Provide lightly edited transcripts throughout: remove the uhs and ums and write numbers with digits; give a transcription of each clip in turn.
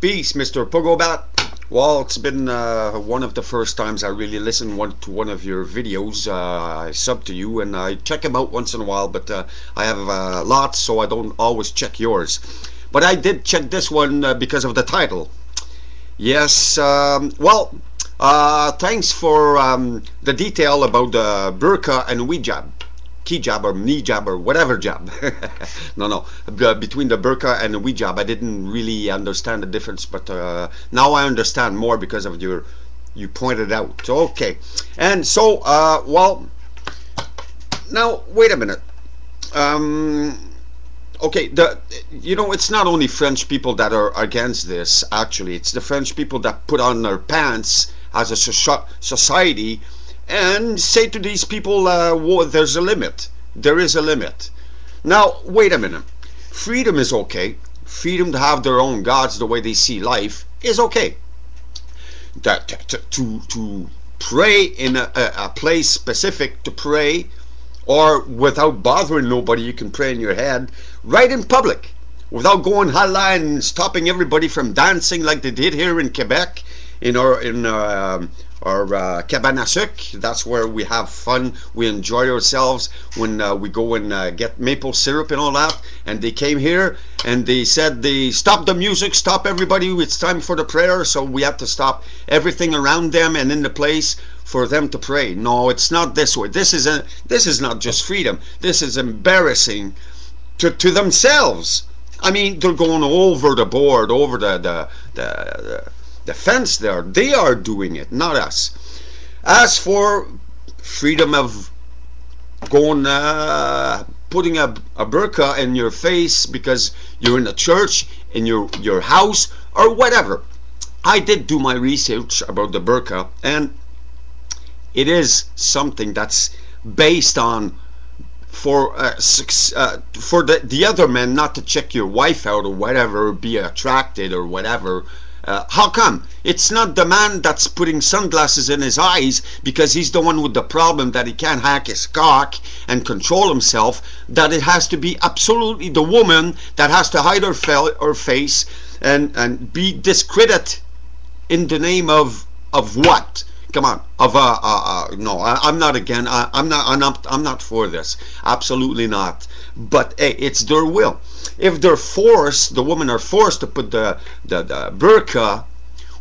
Peace, Mr. Pogobat. Well, it's been one of the first times I really listened to one of your videos. I sub to you and I check them out once in a while, but I have lots, so I don't always check yours. But I did check this one because of the title. Yes, thanks for the detail about the burqa and hijab. Key jab or knee jab or whatever jab. no, between the burqa and the hijab I didn't really understand the difference, but now I understand more because of you pointed out. Okay, and so now wait a minute. Okay, it's not only French people that are against this. Actually, it's the French people that put on their pants as a society and say to these people, there's a limit. There is a limit. Now, wait a minute. Freedom is okay. Freedom to have their own gods the way they see life is okay. To pray in a place specific to pray, or without bothering nobody, you can pray in your head, right in public, without going hala and stopping everybody from dancing like they did here in Quebec, in our cabane à sucre. That's where we have fun, we enjoy ourselves when we go and get maple syrup and all that. And they came here and they said they stopped the music, stop everybody, it's time for the prayer, so we have to stop everything around them and in the place for them to pray. No, it's not this way. This is not just freedom, this is embarrassing to themselves. I mean, they're going over the board, over the fence there. They are doing it, not us. As for freedom of going putting a burqa in your face because you're in a church, in your house or whatever, I did do my research about the burqa, and it is something that's based on for the other men not to check your wife out or whatever, be attracted or whatever. How come? It's not the man that's putting sunglasses in his eyes because he's the one with the problem that he can't hack his cock and control himself, that it has to be absolutely the woman that has to hide her face and be discredited in the name of what? Come on, no, I'm not again. I'm not for this. Absolutely not. But hey, it's their will. If they're forced, the women are forced to put the burqa,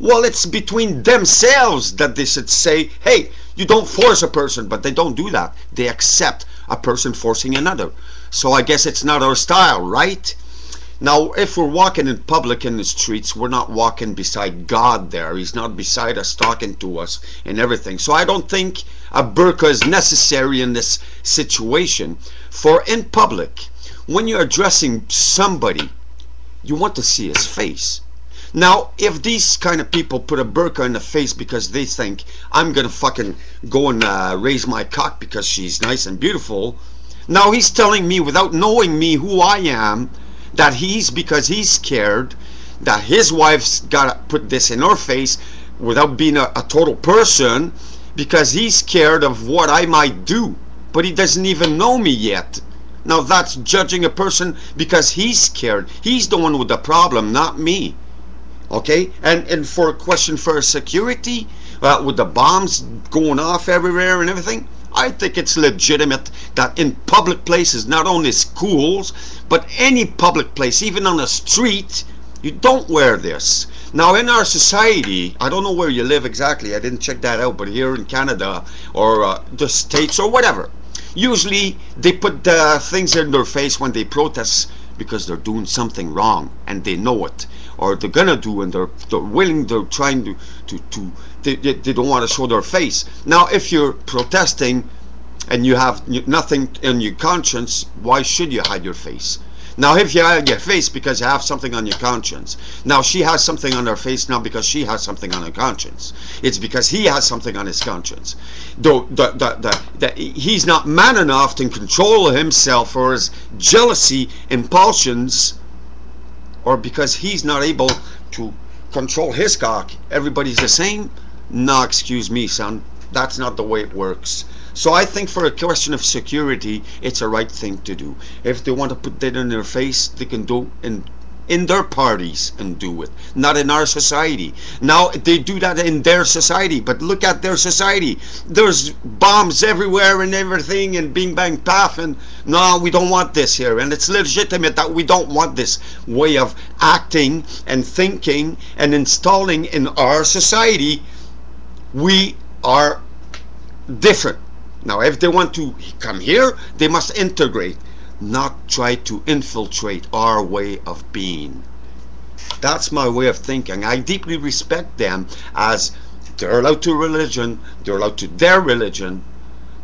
well, it's between themselves that they should say, hey, you don't force a person, but they don't do that. They accept a person forcing another. So I guess it's not our style, right? Now, if we're walking in public in the streets, we're not walking beside God there. He's not beside us talking to us and everything. So I don't think a burqa is necessary in this situation. For in public, when you're addressing somebody, you want to see his face. Now, if these kind of people put a burqa in the face because they think I'm going to fucking go and raise my cock because she's nice and beautiful, now he's telling me without knowing me who I am, that because he's scared that his wife's gotta put this in her face without being a total person, because he's scared of what I might do, but he doesn't even know me yet. Now that's judging a person because he's scared. He's the one with the problem, not me. Okay, and for a question for security, with the bombs going off everywhere and everything, I think it's legitimate that in public places, not only schools, but any public place, even on the street, you don't wear this. Now in our society, I don't know where you live exactly, I didn't check that out, but here in Canada or the States or whatever, usually they put things in their face when they protest because they're doing something wrong and they know it, or they're gonna do, and they're willing, they're trying to they don't want to show their face. Now if you're protesting and you have nothing in your conscience, why should you hide your face? Now if you hide your face because you have something on your conscience, now she has something on her face not because she has something on her conscience, it's because he has something on his conscience. Though he's not man enough to control himself or his jealousy impulsions, or because he's not able to control his cock, everybody's the same. No, excuse me, son, that's not the way it works. So I think for a question of security, it's a right thing to do. If they want to put that in their face, they can do in in their parties and do it, not in our society. Now they do that in their society, but look at their society. There's bombs everywhere and everything and bing bang paf, and no, we don't want this here. And it's legitimate that we don't want this way of acting and thinking and installing in our society. We are different. Now if they want to come here, they must integrate, not try to infiltrate our way of being. That's my way of thinking. I deeply respect them, as they're allowed to religion, they're allowed to their religion,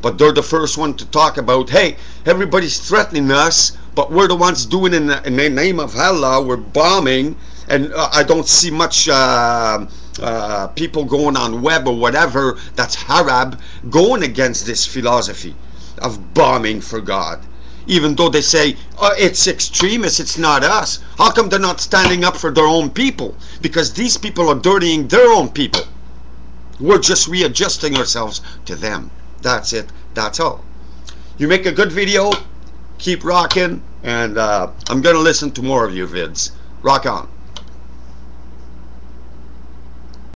but they're the first one to talk about, hey, everybody's threatening us, but we're the ones doing in the name of Allah, we're bombing. And I don't see much people going on web or whatever that's Arab going against this philosophy of bombing for God. Even though they say, oh, it's extremists, it's not us. How come they're not standing up for their own people? Because these people are dirtying their own people. We're just readjusting ourselves to them. That's it. That's all. You make a good video, keep rocking, and I'm going to listen to more of your vids. Rock on.